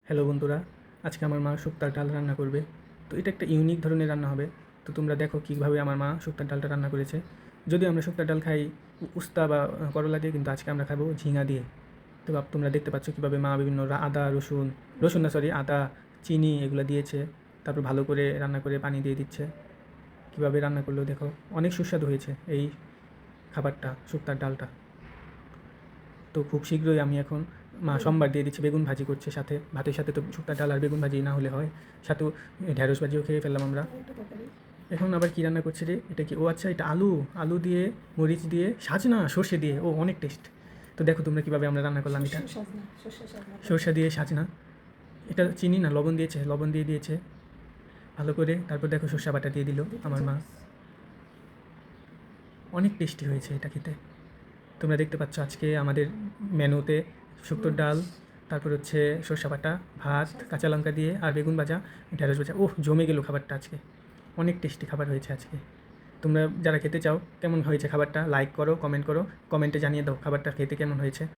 Hello বন্ধুরা, আজকে আমার মা শুক্তার ডাল রান্না করবে। তো এটা একটা ইউনিক ধরনের রান্না হবে। তো তোমরা দেখো কীভাবে আমার মা শুক্তার ডালটা রান্না করেছে। যদিও আমরা শুক্তার ডাল খাই উস্তা বা করলা দিয়ে, কিন্তু আজকে আমরা খাবো ঝিঙা দিয়ে। তো তোমরা দেখতে পাচ্ছ কীভাবে মা বিভিন্ন আদা রসুন রসুন না সরি আদা চিনি এগুলো দিয়েছে। তারপর ভালো করে রান্না করে পানি দিয়ে দিচ্ছে। কীভাবে রান্না করলো দেখো, অনেক সুস্বাদু হয়েছে এই খাবারটা, শুক্তার ডালটা। তো খুব শীঘ্রই আমি এখন মা সোমবার দিয়ে দিচ্ছি, বেগুন ভাজি করছে সাথে, ভাতের সাথে তো শুক্তার ডাল আর বেগুন ভাজি না হলে হয়। সাথেও ঢ্যাঁড়স ভাজিও খেয়ে ফেললাম আমরা। এখন আবার কী রান্না করছে রে, এটা কি? ও আচ্ছা, এটা আলু, আলু দিয়ে মরিচ দিয়ে সাজনা সর্ষে দিয়ে, ও অনেক টেস্ট। তো দেখো তোমরা কীভাবে আমরা রান্না করলাম এটা, সর্ষে দিয়ে সাজনা। এটা চিনি না, লবণ দিয়েছে, লবণ দিয়ে দিয়েছে ভালো করে। তারপর দেখো সর্ষে বাটা দিয়ে দিল আমার মা। অনেক টেস্টি হয়েছে এটা খেতে। তোমরা দেখতে পাচ্ছ আজকে আমাদের মেনুতে শুক্তোর ডাল, তারপর হচ্ছে সর্ষে বাটা, ভাত, কাঁচা লঙ্কা দিয়ে আর বেগুন ভাজা, ঢেঁড়স ভাজা। ওহ, জমে গেল খাবারটা আজকে। অনেক টেস্টি খাবার হয়েছে আজকে। তোমরা যারা খেতে চাও কেমন হয়েছে খাবারটা, লাইক করো, কমেন্ট করো, কমেন্টে জানিয়ে দাও খাবারটা খেতে কেমন হয়েছে।